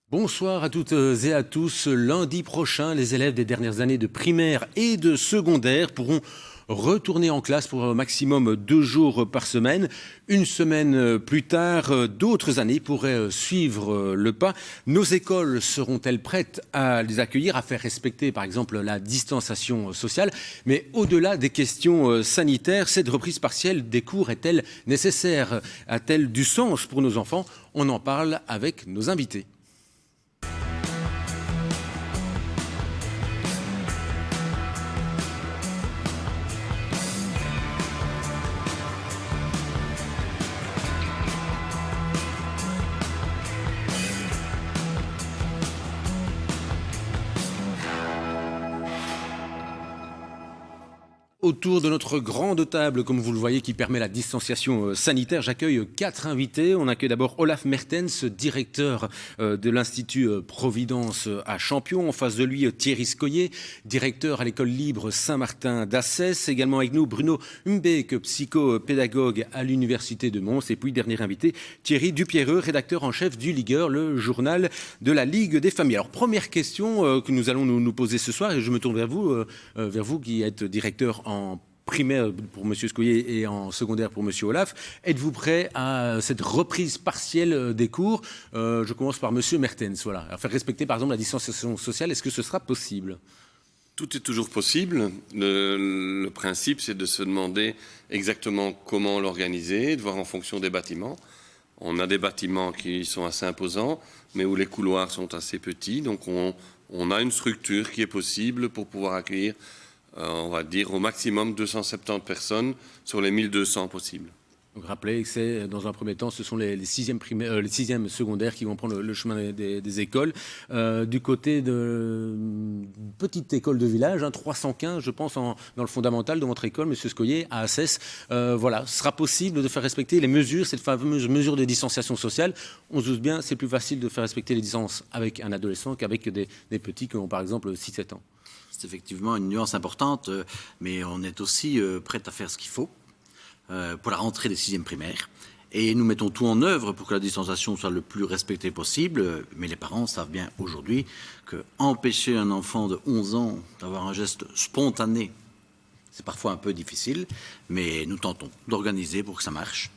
Bonsoir à toutes et à tous. Lundi prochain, les élèves des dernières années de primaire et de secondaire pourront retourner en classe pour un maximum 2 jours par semaine. Une semaine plus tard, d'autres années pourraient suivre le pas. Nos écoles seront-elles prêtes à les accueillir, à faire respecter par exemple la distanciation sociale? Mais au-delà des questions sanitaires, cette reprise partielle des cours est-elle nécessaire? A-t-elle du sens pour nos enfants? On en parle avec nos invités. Autour de notre grande table, comme vous le voyez, qui permet la distanciation sanitaire, j'accueille 4 invités. On accueille d'abord Olaf Mertens, directeur de l'Institut Providence à Champion. En face de lui, Thierry Scoyer, directeur à l'école libre Saint-Martin d'Assès. Également avec nous, Bruno Humbeek, psychopédagogue à l'Université de Mons. Et puis, dernier invité, Thierry Dupierreux, rédacteur en chef du Ligueur, le journal de la Ligue des familles. Alors, première question que nous allons nous poser ce soir, et je me tourne vers vous qui êtes directeur en primaire pour M. Scoyer et en secondaire pour M. Olaf. Êtes-vous prêt à cette reprise partielle des cours? Je commence par M. Mertens. Voilà. À faire respecter par exemple la distanciation sociale, est-ce que ce sera possible? Tout est toujours possible. Le principe, c'est de se demander exactement comment l'organiser, de voir en fonction des bâtiments. On a des bâtiments qui sont assez imposants, mais où les couloirs sont assez petits. Donc on a une structure qui est possible pour pouvoir accueillir on va dire au maximum 270 personnes sur les 1200 possibles. Donc rappelez que c'est, dans un premier temps, ce sont les sixièmes secondaires qui vont prendre le chemin des écoles. Du côté de petite école de village, 315, je pense, dans le fondamental de votre école, M. Scoyer, à Assès. Voilà, ce sera possible de faire respecter les mesures, cette fameuse mesure de distanciation sociale. On se doute bien, c'est plus facile de faire respecter les distances avec un adolescent qu'avec des petits qui ont, par exemple, 6-7 ans. C'est effectivement une nuance importante, mais on est aussi prêt à faire ce qu'il faut pour la rentrée des 6e primaires. Et nous mettons tout en œuvre pour que la distanciation soit le plus respectée possible. Mais les parents savent bien aujourd'hui qu'empêcher un enfant de 11 ans d'avoir un geste spontané, c'est parfois un peu difficile, mais nous tentons d'organiser pour que ça marche.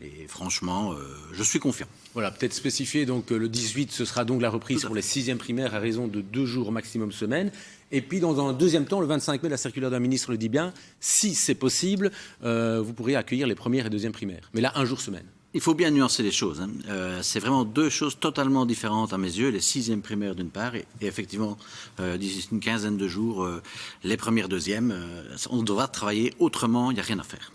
Et franchement, je suis confiant. Voilà, peut-être spécifier, donc le 18, ce sera donc la reprise pour les 6e primaires à raison de 2 jours maximum semaine. Et puis, dans un deuxième temps, le 25 mai, la circulaire d'un ministre le dit bien, si c'est possible, vous pourrez accueillir les 1res et 2e primaires. Mais là, 1 jour semaine. Il faut bien nuancer les choses. C'est vraiment 2 choses totalement différentes à mes yeux. Les 6e primaires d'une part et effectivement, d'ici une quinzaine de jours, les 1res, 2e. On devra travailler autrement, il n'y a rien à faire.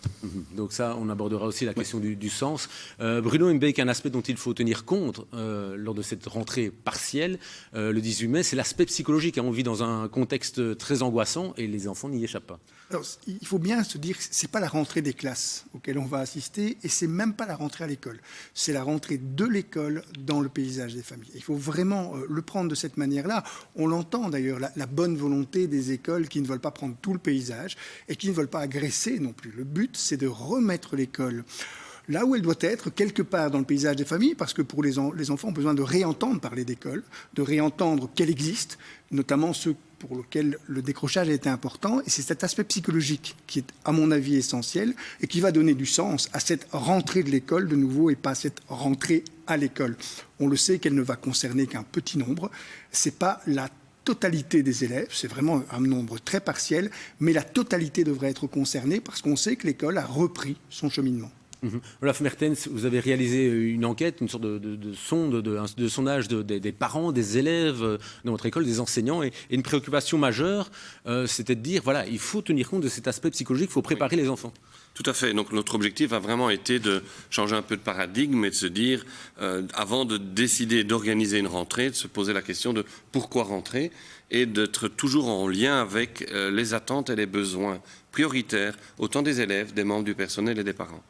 Donc ça, on abordera aussi la question du sens. Bruno Humbeek, un aspect dont il faut tenir compte lors de cette rentrée partielle, le 18 mai, c'est l'aspect psychologique. On vit dans un contexte très angoissant et les enfants n'y échappent pas. Alors, il faut bien se dire que ce n'est pas la rentrée des classes auxquelles on va assister et ce n'est même pas la rentrée à l'école. C'est la rentrée de l'école dans le paysage des familles. Il faut vraiment le prendre de cette manière-là. On l'entend d'ailleurs, la bonne volonté des écoles qui ne veulent pas prendre tout le paysage et qui ne veulent pas agresser non plus. Le but, c'est de remettre l'école là où elle doit être, quelque part dans le paysage des familles, parce que pour les enfants ont besoin de réentendre parler d'école, de réentendre qu'elle existe, notamment ceux pour lesquels le décrochage a été important. Et c'est cet aspect psychologique qui est, à mon avis, essentiel et qui va donner du sens à cette rentrée de l'école de nouveau et pas cette rentrée à l'école. On le sait qu'elle ne va concerner qu'un petit nombre. Ce n'est pas la totalité des élèves, c'est vraiment un nombre très partiel, mais la totalité devrait être concernée parce qu'on sait que l'école a repris son cheminement. Olaf Mertens, vous avez réalisé une enquête, une sorte de sonde, de sondage des parents, des élèves dans votre école, des enseignants, et une préoccupation majeure, c'était de dire, voilà, il faut tenir compte de cet aspect psychologique, il faut préparer les enfants. Tout à fait. Donc notre objectif a vraiment été de changer un peu de paradigme et de se dire, avant de décider d'organiser une rentrée, de se poser la question de pourquoi rentrer et d'être toujours en lien avec les attentes et les besoins prioritaires, autant des élèves, des membres du personnel et des parents.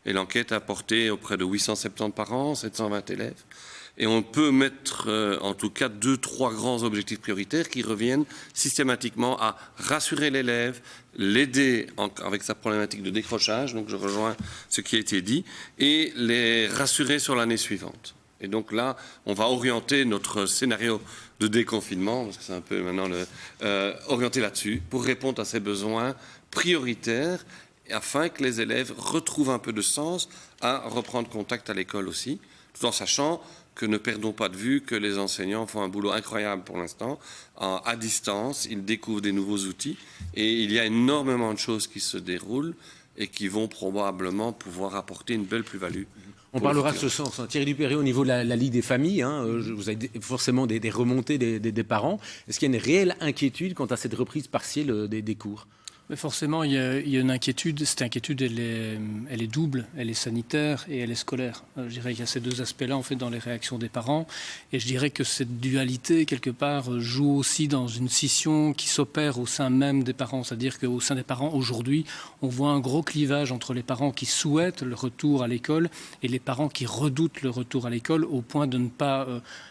Et l'enquête a porté auprès de 870 parents, 720 élèves. Et on peut mettre en tout cas 2-3 grands objectifs prioritaires qui reviennent systématiquement à rassurer l'élève, l'aider avec sa problématique de décrochage, donc je rejoins ce qui a été dit, et les rassurer sur l'année suivante. Et donc là, on va orienter notre scénario de déconfinement, parce que c'est un peu maintenant orienté là-dessus, pour répondre à ces besoins prioritaires, afin que les élèves retrouvent un peu de sens à reprendre contact à l'école aussi, tout en sachant que ne perdons pas de vue que les enseignants font un boulot incroyable pour l'instant. À distance, ils découvrent des nouveaux outils, et il y a énormément de choses qui se déroulent et qui vont probablement pouvoir apporter une belle plus-value. On parlera de ce sens. Thierry Dupéré, au niveau de la Ligue des familles, vous avez forcément des remontées des parents. Est-ce qu'il y a une réelle inquiétude quant à cette reprise partielle des cours ? Mais forcément, il y a une inquiétude. Cette inquiétude, elle est double. Elle est sanitaire et elle est scolaire. Je dirais qu'il y a ces deux aspects-là, en fait, dans les réactions des parents. Et je dirais que cette dualité, quelque part, joue aussi dans une scission qui s'opère au sein même des parents. C'est-à-dire qu'au sein des parents, aujourd'hui, on voit un gros clivage entre les parents qui souhaitent le retour à l'école et les parents qui redoutent le retour à l'école, au point de ne pas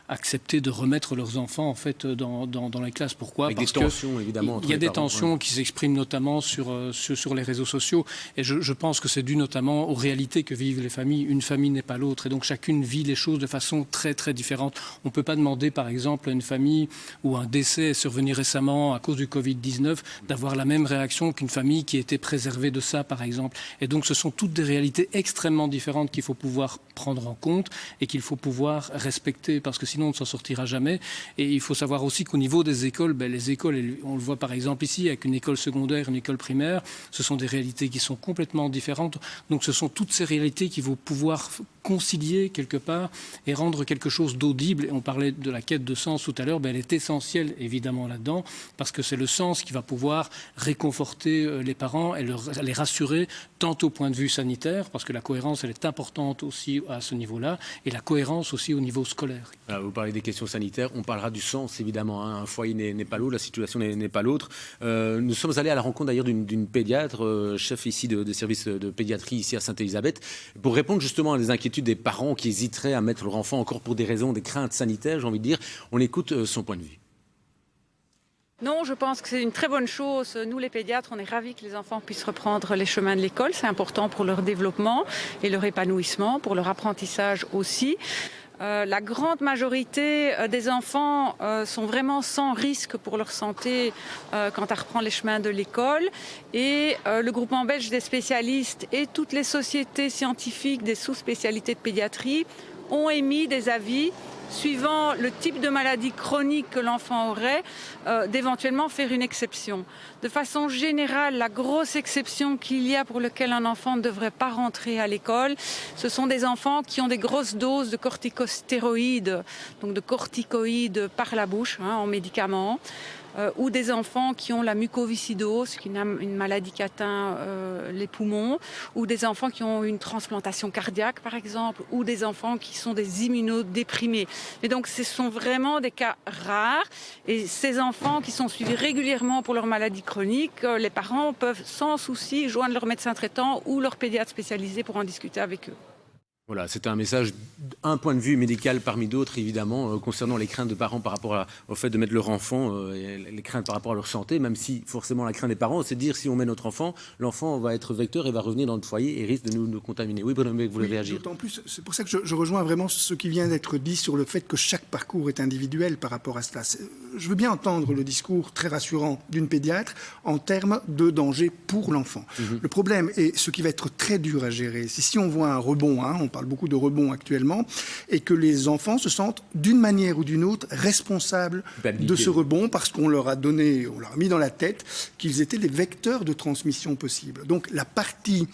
accepter de remettre leurs enfants, en fait, dans les classes. Pourquoi ? Avec Parce des tensions, évidemment. Il y a des tensions qui s'expriment notamment sur les réseaux sociaux. Et je pense que c'est dû notamment aux réalités que vivent les familles. Une famille n'est pas l'autre. Et donc chacune vit les choses de façon très, très différente. On ne peut pas demander, par exemple, à une famille où un décès est survenu récemment à cause du Covid-19, d'avoir la même réaction qu'une famille qui était préservée de ça, par exemple. Et donc ce sont toutes des réalités extrêmement différentes qu'il faut pouvoir prendre en compte et qu'il faut pouvoir respecter, parce que sinon on ne s'en sortira jamais. Et il faut savoir aussi qu'au niveau des écoles, les écoles, on le voit par exemple ici, avec une école secondaire, une école primaire, ce sont des réalités qui sont complètement différentes. Donc ce sont toutes ces réalités qu'il faut pouvoir concilier quelque part et rendre quelque chose d'audible. Et on parlait de la quête de sens tout à l'heure, elle est essentielle évidemment là-dedans, parce que c'est le sens qui va pouvoir réconforter les parents et les rassurer, tant au point de vue sanitaire, parce que la cohérence elle est importante aussi à ce niveau-là, et la cohérence aussi au niveau scolaire. Alors, vous parlez des questions sanitaires, on parlera du sens évidemment, un foyer n'est pas l'autre, la situation n'est pas l'autre. Nous sommes allés à la rencontre d'ailleurs d'une pédiatre, chef ici de service de pédiatrie ici à Sainte-Élisabeth, pour répondre justement à des inquiétudes des parents qui hésiteraient à mettre leur enfant encore pour des raisons, des craintes sanitaires, j'ai envie de dire. On écoute son point de vue. Non, je pense que c'est une très bonne chose. Nous, les pédiatres, on est ravis que les enfants puissent reprendre les chemins de l'école. C'est important pour leur développement et leur épanouissement, pour leur apprentissage aussi. La grande majorité des enfants sont vraiment sans risque pour leur santé quand on reprend les chemins de l'école. Et le groupement belge des spécialistes et toutes les sociétés scientifiques des sous-spécialités de pédiatrie ont émis des avis suivant le type de maladie chronique que l'enfant aurait, d'éventuellement faire une exception. De façon générale, la grosse exception qu'il y a pour laquelle un enfant ne devrait pas rentrer à l'école, ce sont des enfants qui ont des grosses doses de corticostéroïdes, donc de corticoïdes par la bouche, en médicaments, ou des enfants qui ont la mucoviscidose, qui est une maladie qui atteint les poumons, ou des enfants qui ont une transplantation cardiaque, par exemple, ou des enfants qui sont des immunodéprimés. Et donc, ce sont vraiment des cas rares. Et ces enfants qui sont suivis régulièrement pour leur maladie chronique, les parents peuvent sans souci joindre leur médecin traitant ou leur pédiatre spécialisé pour en discuter avec eux. Voilà, c'est un message, un point de vue médical parmi d'autres, évidemment, concernant les craintes de parents par rapport au fait de mettre leur enfant, et les craintes par rapport à leur santé, même si forcément la crainte des parents, c'est de dire si on met notre enfant, l'enfant va être vecteur et va revenir dans notre foyer et risque de nous contaminer. Oui, Bruno, vous voulez réagir ? D'autant plus, c'est pour ça que je rejoins vraiment ce qui vient d'être dit sur le fait que chaque parcours est individuel par rapport à cela. Je veux bien entendre le discours très rassurant d'une pédiatre en termes de danger pour l'enfant. Le problème, et ce qui va être très dur à gérer, c'est si on voit un rebond, on parle beaucoup de rebond actuellement, et que les enfants se sentent d'une manière ou d'une autre responsables de ce rebond parce qu'on leur a donné, on leur a mis dans la tête qu'ils étaient les vecteurs de transmission possibles. Donc la partie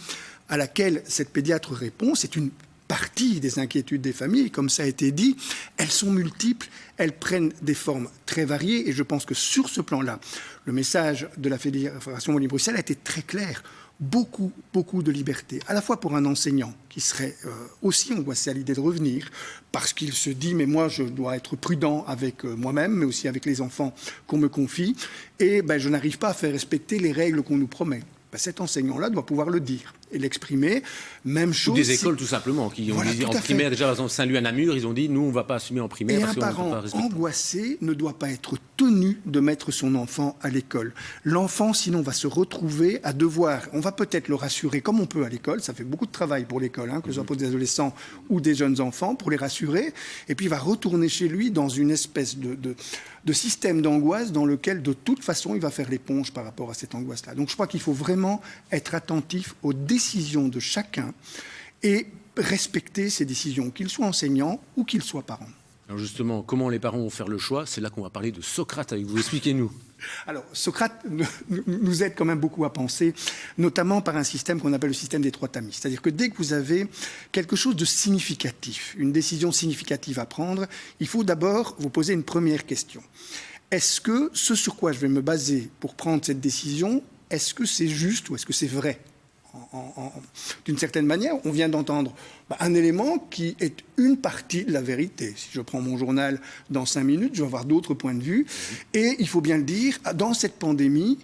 à laquelle cette pédiatre répond, c'est une partie des inquiétudes des familles, comme ça a été dit, elles sont multiples, elles prennent des formes très variées, et je pense que sur ce plan-là, le message de la Fédération Wallonie-Bruxelles a été très clair. Beaucoup de liberté, à la fois pour un enseignant qui serait aussi angoissé à l'idée de revenir, parce qu'il se dit, mais moi je dois être prudent avec moi-même, mais aussi avec les enfants qu'on me confie, et je n'arrive pas à faire respecter les règles qu'on nous promet. Cet enseignant-là doit pouvoir le dire. et l'exprimer. Même chose. Ou des écoles tout simplement qui ont dit en primaire, déjà par exemple Saint-Louis à Namur, ils ont dit nous on ne va pas assumer en primaire. Et parce un parent peut pas respecter. angoissé ne doit pas être tenu de mettre son enfant à l'école. L'enfant sinon va se retrouver à devoir, on va peut-être le rassurer comme on peut à l'école, ça fait beaucoup de travail pour l'école, que ce soit pour des adolescents ou des jeunes enfants, pour les rassurer, et puis il va retourner chez lui dans une espèce de système d'angoisse dans lequel de toute façon il va faire l'éponge par rapport à cette angoisse-là. Donc je crois qu'il faut vraiment être attentif aux décisions de chacun et respecter ces décisions, qu'ils soient enseignants ou qu'ils soient parents. Alors justement, comment les parents vont faire le choix? C'est là qu'on va parler de Socrate avec vous. Expliquez-nous. Alors, Socrate nous aide quand même beaucoup à penser, notamment par un système qu'on appelle le système des 3 tamis. C'est-à-dire que dès que vous avez quelque chose de significatif, une décision significative à prendre, il faut d'abord vous poser une première question. Est-ce que ce sur quoi je vais me baser pour prendre cette décision, est-ce que c'est juste ou est-ce que c'est vrai ? D'une certaine manière, on vient d'entendre un élément qui est une partie de la vérité. Si je prends mon journal dans 5 minutes, je vais avoir d'autres points de vue. Et il faut bien le dire, dans cette pandémie,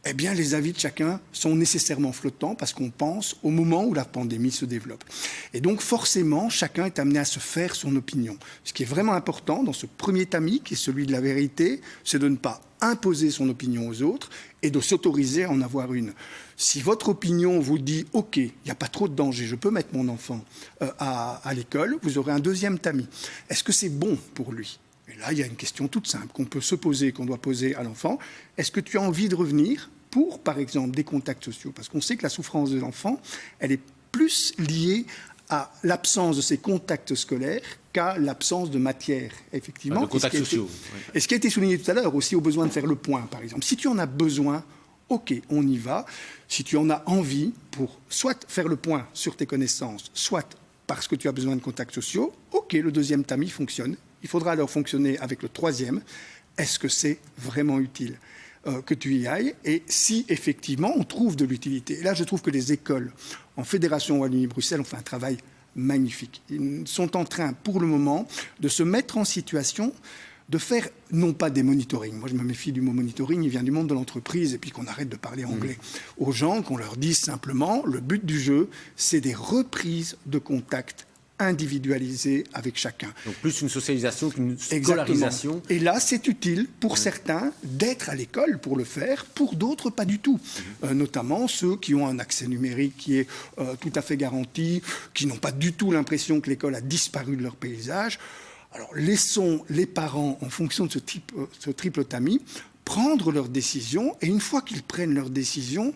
eh bien, les avis de chacun sont nécessairement flottants parce qu'on pense au moment où la pandémie se développe. Et donc, forcément, chacun est amené à se faire son opinion. Ce qui est vraiment important dans ce premier tamis, qui est celui de la vérité, c'est de ne pas imposer son opinion aux autres et de s'autoriser à en avoir une. Si votre opinion vous dit « Ok, il n'y a pas trop de danger, je peux mettre mon enfant à l'école », vous aurez un deuxième tamis. Est-ce que c'est bon pour lui ? Et là, il y a une question toute simple qu'on peut se poser, qu'on doit poser à l'enfant. Est-ce que tu as envie de revenir pour, par exemple, des contacts sociaux ? Parce qu'on sait que la souffrance de l'enfant, elle est plus liée à l'absence de ses contacts scolaires qu'à l'absence de matière, effectivement. De contacts sociaux. Et ce qui a été souligné tout à l'heure, aussi au besoin de faire le point, par exemple. Si tu en as besoin, ok, on y va. Si tu en as envie pour soit faire le point sur tes connaissances, soit parce que tu as besoin de contacts sociaux, ok, le deuxième tamis fonctionne. Il faudra alors fonctionner avec le troisième. Est-ce que c'est vraiment utile que tu y ailles? Et si, effectivement, on trouve de l'utilité. Et là, je trouve que les écoles, en Fédération Wallonie-Bruxelles, ont fait un travail magnifique. Ils sont en train, pour le moment, de se mettre en situation de faire, non pas des monitorings. Moi, je me méfie du mot monitoring, il vient du monde de l'entreprise, et puis qu'on arrête de parler anglais aux gens, qu'on leur dise simplement, le but du jeu, c'est des reprises de contact individualisé avec chacun. Donc plus une socialisation qu'une scolarisation. Exactement. Et là, c'est utile pour certains d'être à l'école pour le faire, pour d'autres pas du tout. Notamment ceux qui ont un accès numérique qui est tout à fait garanti, qui n'ont pas du tout l'impression que l'école a disparu de leur paysage. Alors laissons les parents, en fonction de ce triple tamis, prendre leurs décisions, et une fois qu'ils prennent leurs décisions,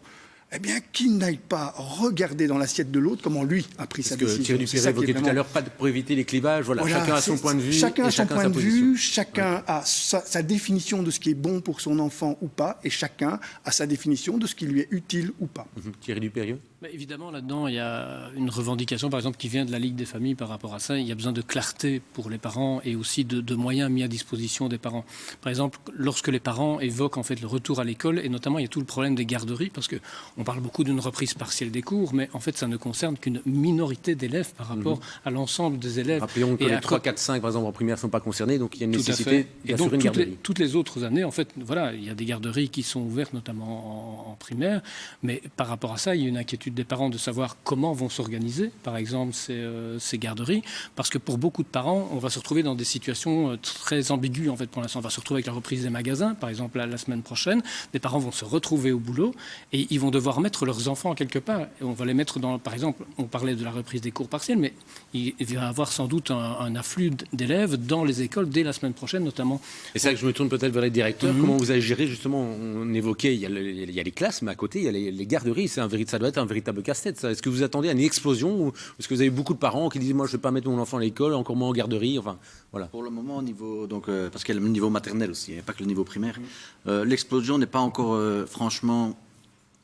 eh bien, qu'ils n'aillent pas regarder dans l'assiette de l'autre comment lui a pris sa décision. Thierry Dupéret évoquait tout à l'heure, pas pour éviter les clivages. Voilà, chacun a son point de vue. Chacun a son point de vue, chacun a sa définition de ce qui est bon pour son enfant ou pas, et chacun a sa définition de ce qui lui est utile ou pas. Thierry Dupéret. Évidemment, là-dedans, il y a une revendication, par exemple, qui vient de la Ligue des familles par rapport à ça. Il y a besoin de clarté pour les parents et aussi de moyens mis à disposition des parents. Par exemple, lorsque les parents évoquent en fait le retour à l'école, et notamment il y a tout le problème des garderies, parce qu'on parle beaucoup d'une reprise partielle des cours, mais en fait ça ne concerne qu'une minorité d'élèves par rapport à l'ensemble des élèves. Rappelons que les 3, 4, 5 par exemple en primaire ne sont pas concernés, donc il y a une nécessité d'assurer une garderie. Toutes les autres années, en fait, voilà, il y a des garderies qui sont ouvertes notamment en primaire, mais par rapport à ça, il y a une inquiétude des parents de savoir comment vont s'organiser, par exemple, ces garderies, parce que pour beaucoup de parents, on va se retrouver dans des situations très ambiguës, en fait, pour l'instant. On va se retrouver avec la reprise des magasins, par exemple, la semaine prochaine. Des parents vont se retrouver au boulot et ils vont devoir mettre leurs enfants quelque part. Et on va les mettre dans, par exemple, on parlait de la reprise des cours partiels, mais il va y avoir sans doute un afflux d'élèves dans les écoles dès la semaine prochaine, notamment. Et c'est là que je me tourne peut-être vers les directeurs. Comment vous allez gérer, justement, on évoquait, il y a les classes, mais à côté, il y a les garderies. Ça doit être un véritable casse-tête. Est-ce que vous attendez à une explosion ou est-ce que vous avez beaucoup de parents qui disent moi je ne vais pas mettre mon enfant à l'école, encore moins en garderie, enfin voilà. Pour le moment au niveau parce qu'il y a le niveau maternel aussi, pas que le niveau primaire, l'explosion n'est pas encore franchement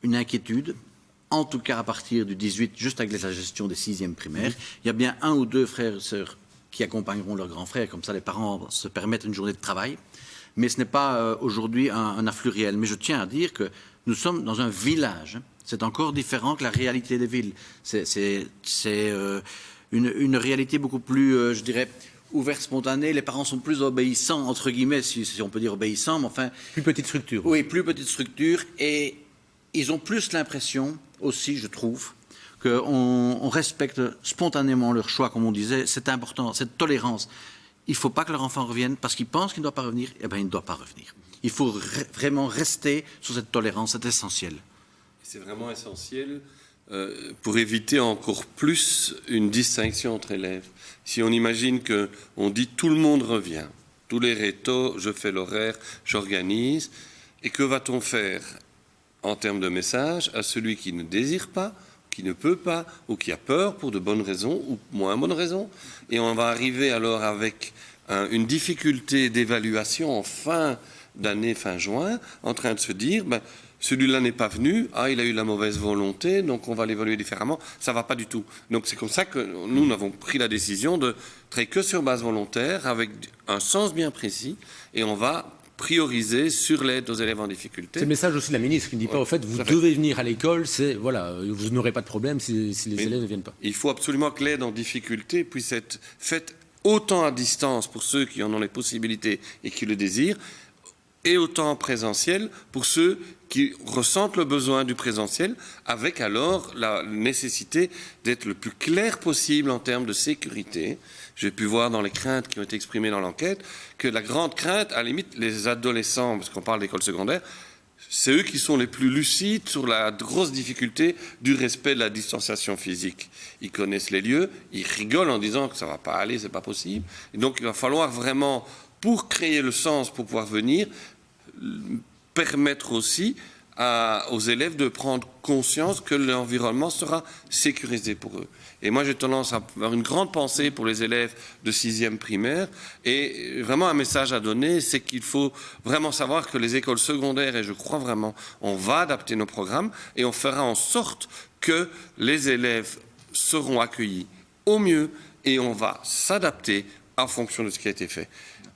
une inquiétude. En tout cas à partir du 18, juste avec la gestion des 6e primaires, il y a bien 1 ou 2 frères et sœurs qui accompagneront leurs grands frères, comme ça les parents se permettent une journée de travail. Mais ce n'est pas aujourd'hui un afflux réel. Mais je tiens à dire que nous sommes dans un village. C'est encore différent que la réalité des villes. C'est une réalité beaucoup plus, je dirais, ouverte, spontanée. Les parents sont plus obéissants, entre guillemets, si on peut dire obéissants, mais enfin... Plus petite structure. Oui, plus petite structure. Et ils ont plus l'impression, aussi, je trouve, qu'on respecte spontanément leur choix, comme on disait. C'est important, cette tolérance. Il ne faut pas que leur enfant revienne parce qu'il pense qu'il ne doit pas revenir. Eh bien, il ne doit pas revenir. Il faut vraiment rester sur cette tolérance, c'est essentiel. C'est vraiment essentiel pour éviter encore plus une distinction entre élèves. Si on imagine qu'on dit tout le monde revient, tous les rétos, je fais l'horaire, j'organise, et que va-t-on faire en termes de message à celui qui ne désire pas, qui ne peut pas, ou qui a peur pour de bonnes raisons ou moins bonnes raisons, et on va arriver alors avec une difficulté d'évaluation en fin d'année, fin juin, en train de se dire, celui-là n'est pas venu, il a eu la mauvaise volonté, donc on va l'évaluer différemment. Ça ne va pas du tout. Donc c'est comme ça que nous avons pris la décision de travailler que sur base volontaire, avec un sens bien précis, et on va prioriser sur l'aide aux élèves en difficulté. C'est le message aussi de la ministre qui ne dit pas, au fait, vous devez venir à l'école, vous n'aurez pas de problème si les élèves ne viennent pas. Il faut absolument que l'aide en difficulté puisse être faite autant à distance pour ceux qui en ont les possibilités et qui le désirent, et autant en présentiel pour ceux qui ressentent le besoin du présentiel, avec alors la nécessité d'être le plus clair possible en termes de sécurité. J'ai pu voir dans les craintes qui ont été exprimées dans l'enquête que la grande crainte, à la limite, les adolescents, parce qu'on parle d'école secondaire, c'est eux qui sont les plus lucides sur la grosse difficulté du respect de la distanciation physique. Ils connaissent les lieux, ils rigolent en disant que ça ne va pas aller, c'est pas possible. Et donc il va falloir vraiment, pour créer le sens, pour pouvoir venir, permettre aussi aux élèves de prendre conscience que l'environnement sera sécurisé pour eux. Et moi, j'ai tendance à avoir une grande pensée pour les élèves de 6e primaire. Et vraiment, un message à donner, c'est qu'il faut vraiment savoir que les écoles secondaires, et je crois vraiment, on va adapter nos programmes et on fera en sorte que les élèves seront accueillis au mieux et on va s'adapter en fonction de ce qui a été fait.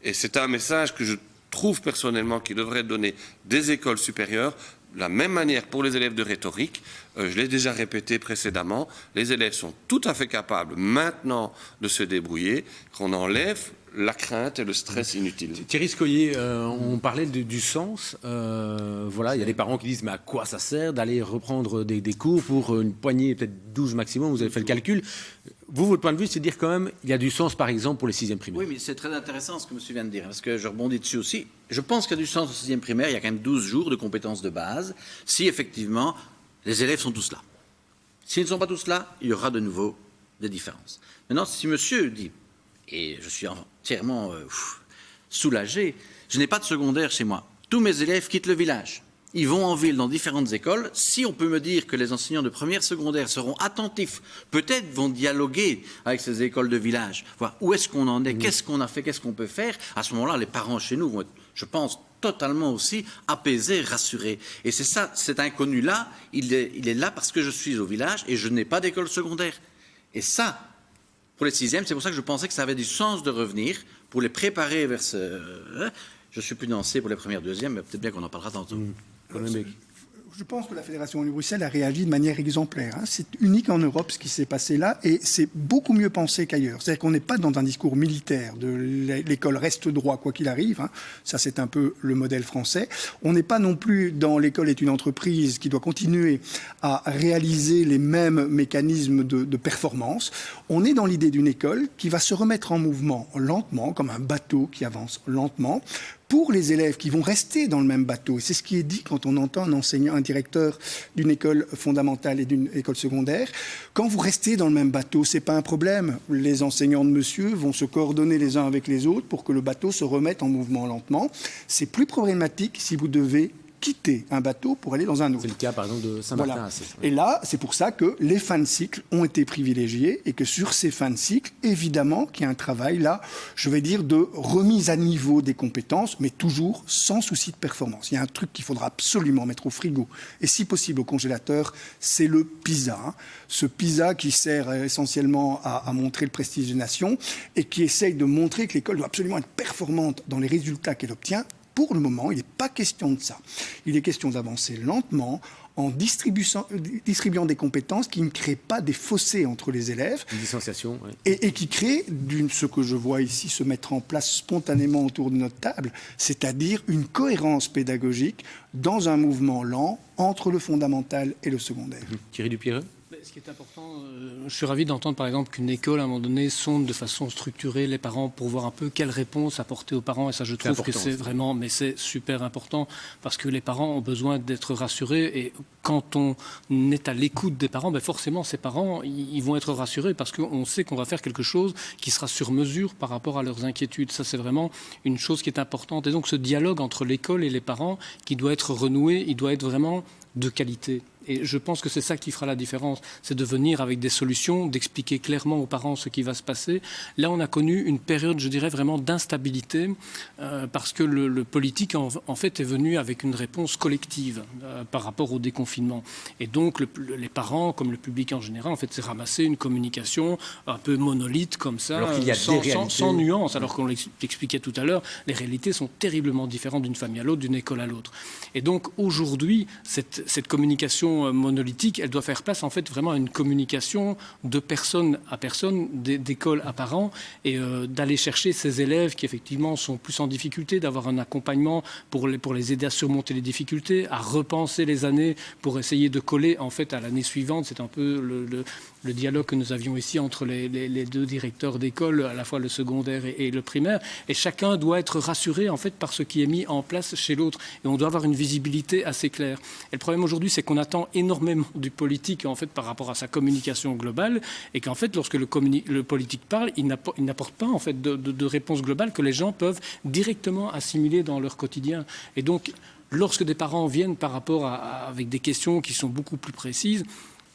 Et c'est un message que je trouve personnellement qui devrait donner des écoles supérieures. De la même manière pour les élèves de rhétorique, je l'ai déjà répété précédemment, les élèves sont tout à fait capables maintenant de se débrouiller, qu'on enlève la crainte et le stress inutile. Thierry Scoyer, on parlait du sens. Voilà, il y a des parents qui disent mais à quoi ça sert d'aller reprendre des cours pour une poignée, peut-être 12 maximum, vous avez fait le calcul. Vous, votre point de vue, c'est de dire quand même il y a du sens, par exemple, pour les 6e primaires. Oui, mais c'est très intéressant ce que monsieur vient de dire, parce que je rebondis dessus aussi. Je pense qu'il y a du sens au 6e primaire, il y a quand même 12 jours de compétences de base, si effectivement les élèves sont tous là. S'ils ne sont pas tous là, il y aura de nouveau des différences. Maintenant, si monsieur dit, et je suis entièrement soulagé, je n'ai pas de secondaire chez moi, tous mes élèves quittent le village. Ils vont en ville dans différentes écoles. Si on peut me dire que les enseignants de première secondaire seront attentifs, peut-être vont dialoguer avec ces écoles de village, voir où est-ce qu'on en est, qu'est-ce qu'on a fait, qu'est-ce qu'on peut faire. À ce moment-là, les parents chez nous vont être, je pense, totalement aussi apaisés, rassurés. Et c'est ça, cet inconnu-là, il est là parce que je suis au village et je n'ai pas d'école secondaire. Et ça, pour les 6e, c'est pour ça que je pensais que ça avait du sens de revenir, pour les préparer vers ce... Je suis plus dansé pour les premières, 2e, mais peut-être bien qu'on en parlera tantôt. Je pense que la Fédération Wallonie-Bruxelles a réagi de manière exemplaire. C'est unique en Europe ce qui s'est passé là et c'est beaucoup mieux pensé qu'ailleurs. C'est-à-dire qu'on n'est pas dans un discours militaire de l'école reste droit quoi qu'il arrive. Ça, c'est un peu le modèle français. On n'est pas non plus dans l'école est une entreprise qui doit continuer à réaliser les mêmes mécanismes de performance. On est dans l'idée d'une école qui va se remettre en mouvement lentement, comme un bateau qui avance lentement, pour les élèves qui vont rester dans le même bateau. Et c'est ce qui est dit quand on entend un enseignant, un directeur d'une école fondamentale et d'une école secondaire. Quand vous restez dans le même bateau, c'est pas un problème. Les enseignants de monsieur vont se coordonner les uns avec les autres pour que le bateau se remette en mouvement lentement. C'est plus problématique si vous devez quitter un bateau pour aller dans un autre. C'est le cas, par exemple, de Saint-Martin. Voilà. Et là, c'est pour ça que les fins de cycle ont été privilégiées et que sur ces fins de cycle, évidemment, qu'il y a un travail là, je vais dire, de remise à niveau des compétences, mais toujours sans souci de performance. Il y a un truc qu'il faudra absolument mettre au frigo et si possible au congélateur, c'est le PISA. Ce PISA qui sert essentiellement à montrer le prestige des nations et qui essaye de montrer que l'école doit absolument être performante dans les résultats qu'elle obtient. Pour le moment, il n'est pas question de ça. Il est question d'avancer lentement en distribuant des compétences qui ne créent pas des fossés entre les élèves. Une distanciation, oui. Et qui créent ce que je vois ici se mettre en place spontanément autour de notre table, c'est-à-dire une cohérence pédagogique dans un mouvement lent entre le fondamental et le secondaire. Thierry Dupierreux ? Ce qui est important, je suis ravi d'entendre par exemple qu'une école à un moment donné sonde de façon structurée les parents pour voir un peu quelle réponse apporter aux parents, et ça je trouve que c'est vraiment, mais c'est super important parce que les parents ont besoin d'être rassurés, et quand on est à l'écoute des parents, forcément ces parents ils vont être rassurés parce qu'on sait qu'on va faire quelque chose qui sera sur mesure par rapport à leurs inquiétudes. Ça c'est vraiment une chose qui est importante, et donc ce dialogue entre l'école et les parents qui doit être renoué, il doit être vraiment de qualité. Et je pense que c'est ça qui fera la différence, c'est de venir avec des solutions, d'expliquer clairement aux parents ce qui va se passer. Là, on a connu une période, je dirais, vraiment d'instabilité, parce que le politique, en fait, est venu avec une réponse collective par rapport au déconfinement. Et donc, les parents, comme le public en général, en fait, s'est ramassé une communication un peu monolithe, comme ça, sans nuance. Alors qu'on l'expliquait tout à l'heure, les réalités sont terriblement différentes d'une famille à l'autre, d'une école à l'autre. Et donc, aujourd'hui, cette communication monolithique, elle doit faire place en fait vraiment à une communication de personne à personne, d'école à parents, et d'aller chercher ces élèves qui effectivement sont plus en difficulté, d'avoir un accompagnement pour les aider à surmonter les difficultés, à repenser les années pour essayer de coller en fait à l'année suivante. C'est un peu le dialogue que nous avions ici entre les deux directeurs d'école, à la fois le secondaire et le primaire, et chacun doit être rassuré en fait par ce qui est mis en place chez l'autre, et on doit avoir une visibilité assez claire. Et le problème aujourd'hui, c'est qu'on attend énormément du politique en fait par rapport à sa communication globale, et qu'en fait lorsque le politique parle, il n'apporte pas en fait de réponse globale que les gens peuvent directement assimiler dans leur quotidien. Et donc lorsque des parents viennent par rapport avec des questions qui sont beaucoup plus précises,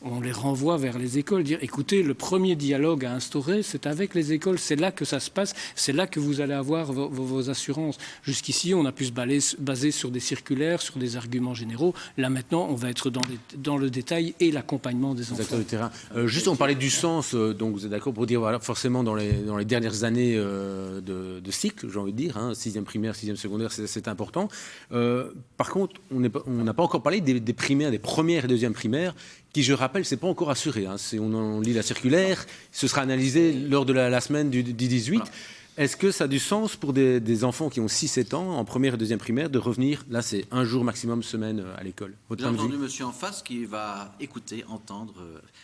on les renvoie vers les écoles, dire écoutez, le premier dialogue à instaurer, c'est avec les écoles, c'est là que ça se passe, c'est là que vous allez avoir vos assurances. Jusqu'ici, on a pu se baser sur des circulaires, sur des arguments généraux. Là maintenant, on va être dans le détail et l'accompagnement des enfants. Acteurs du terrain. Juste, on parlait du sens, donc vous êtes d'accord pour dire, voilà, forcément dans les dernières années de cycle, j'ai envie de dire, 6e primaire, 6e secondaire, c'est important. Par contre, on n'a pas encore parlé des primaires, des premières et deuxièmes primaires, qui, je rappelle, c'est pas encore assuré. On lit la circulaire, ce sera analysé lors de la semaine du 18. Voilà. Est-ce que ça a du sens pour des enfants qui ont 6-7 ans, en première et deuxième primaire, de revenir, là c'est un jour maximum semaine à l'école? J'ai entendu monsieur en face qui va écouter, entendre,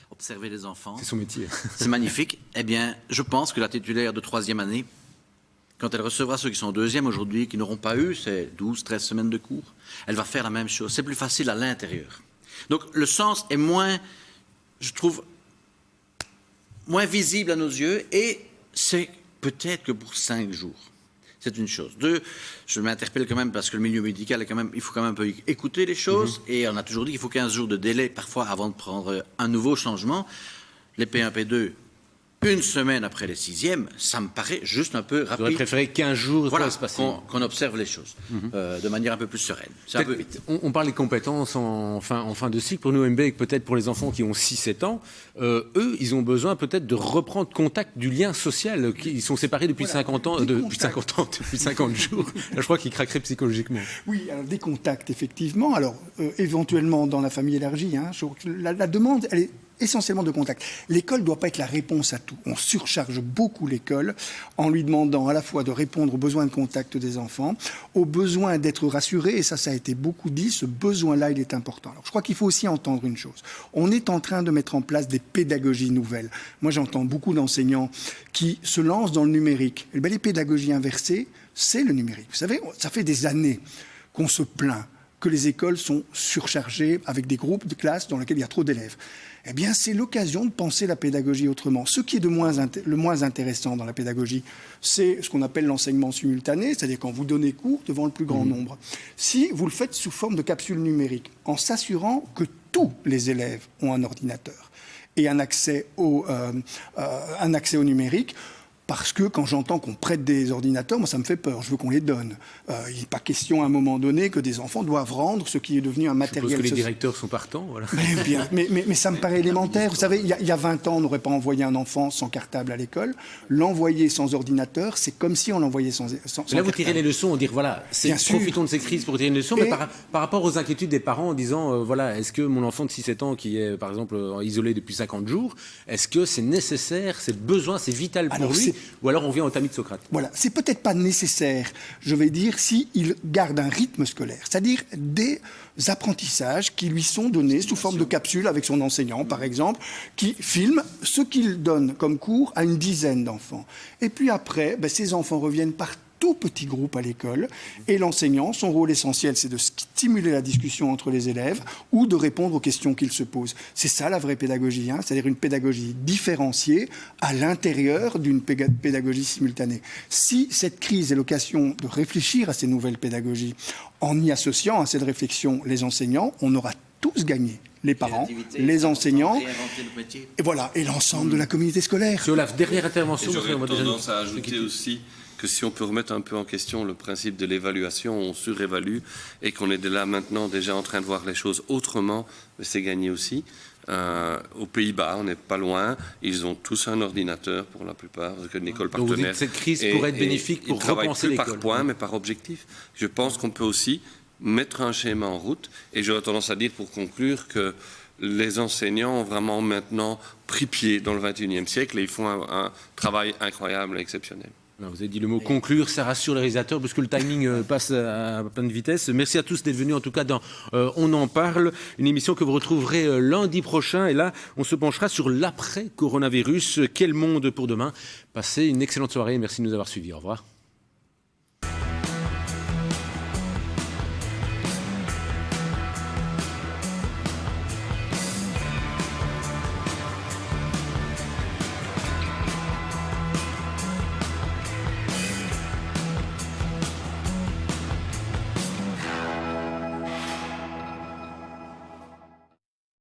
observer les enfants. C'est son métier. C'est magnifique. Eh bien, je pense que la titulaire de 3e année, quand elle recevra ceux qui sont en 2e aujourd'hui, qui n'auront pas eu ces 12-13 semaines de cours, elle va faire la même chose. C'est plus facile à l'intérieur. Donc le sens est moins, je trouve, moins visible à nos yeux, et c'est peut-être que pour 5 jours. C'est une chose. 2, je m'interpelle quand même parce que le milieu médical est quand même, il faut quand même un peu écouter les choses, et on a toujours dit qu'il faut 15 jours de délai parfois avant de prendre un nouveau changement. Les P1, P2, une semaine après les 6e, ça me paraît juste un peu rapide. J'aurais préféré 15 jours, voilà, qu'on observe les choses de manière un peu plus sereine. C'est un peu vite. On parle des compétences en fin de cycle. Pour nous, MB, peut-être pour les enfants qui ont 6-7 ans, eux, ils ont besoin peut-être de reprendre contact du lien social. Ils sont séparés depuis 50 ans, depuis 50 jours. Là, je crois qu'ils craqueraient psychologiquement. Oui, alors des contacts, effectivement. Alors, éventuellement, dans la famille élargie, la demande, elle est essentiellement de contact. L'école ne doit pas être la réponse à tout. On surcharge beaucoup l'école en lui demandant à la fois de répondre aux besoins de contact des enfants, aux besoins d'être rassurés, et ça a été beaucoup dit, ce besoin-là, il est important. Alors, je crois qu'il faut aussi entendre une chose. On est en train de mettre en place des pédagogies nouvelles. Moi, j'entends beaucoup d'enseignants qui se lancent dans le numérique. Et bien, les pédagogies inversées, c'est le numérique. Vous savez, ça fait des années qu'on se plaint que les écoles sont surchargées avec des groupes de classes dans lesquels il y a trop d'élèves. Eh bien, c'est l'occasion de penser la pédagogie autrement. Ce qui est le moins intéressant dans la pédagogie, c'est ce qu'on appelle l'enseignement simultané, c'est-à-dire quand vous donnez cours devant le plus grand nombre. Si vous le faites sous forme de capsule numérique, en s'assurant que tous les élèves ont un ordinateur et un accès au numérique, parce que quand j'entends qu'on prête des ordinateurs, moi ça me fait peur, je veux qu'on les donne. Il n'est pas question à un moment donné que des enfants doivent rendre ce qui est devenu un matériel. Je suppose que les directeurs sont partants, voilà. Mais ça me paraît élémentaire. Vous savez, il y a 20 ans, on n'aurait pas envoyé un enfant sans cartable à l'école. L'envoyer sans ordinateur, c'est comme si on l'envoyait sans là, vous tirez les leçons, on dit voilà, profitons de ces crises pour tirer les leçons, mais par rapport aux inquiétudes des parents en disant voilà, est-ce que mon enfant de 6-7 ans qui est par exemple isolé depuis 50 jours, est-ce que c'est nécessaire, c'est besoin, c'est vital pour lui ou alors on vient au tamis de Socrate. Voilà, c'est peut-être pas nécessaire, je vais dire, s'il garde un rythme scolaire, c'est-à-dire des apprentissages qui lui sont donnés sous forme de capsules avec son enseignant, par exemple, qui filme ce qu'il donne comme cours à une dizaine d'enfants. Et puis après, ces enfants reviennent par tout petit groupe à l'école, et l'enseignant, son rôle essentiel, c'est de stimuler la discussion entre les élèves ou de répondre aux questions qu'ils se posent. C'est ça la vraie pédagogie, c'est-à-dire une pédagogie différenciée à l'intérieur d'une pédagogie simultanée. Si cette crise est l'occasion de réfléchir à ces nouvelles pédagogies, en y associant à cette réflexion les enseignants, on aura tous gagné. Les parents, les enseignants, et voilà, et l'ensemble de la communauté scolaire. Olaf, dernière intervention. J'aurais tendance à ajouter aussi que si on peut remettre un peu en question le principe de l'évaluation, on surévalue et qu'on est là maintenant déjà en train de voir les choses autrement, c'est gagné aussi. Aux Pays-Bas, on n'est pas loin, ils ont tous un ordinateur pour la plupart, parce que une école partenaire. Donc vous dites que cette crise pourrait être bénéfique pour repenser l'école. Par point, mais par objectif. Je pense qu'on peut aussi mettre un schéma en route, et j'aurais tendance à dire pour conclure que les enseignants ont vraiment maintenant pris pied dans le XXIe siècle et ils font un travail incroyable et exceptionnel. Alors, vous avez dit le mot conclure, ça rassure les réalisateurs parce que le timing passe à pleine vitesse. Merci à tous d'être venus en tout cas dans On en parle, une émission que vous retrouverez lundi prochain. Et là, on se penchera sur l'après-coronavirus. Quel monde pour demain? Passez une excellente soirée et merci de nous avoir suivis. Au revoir.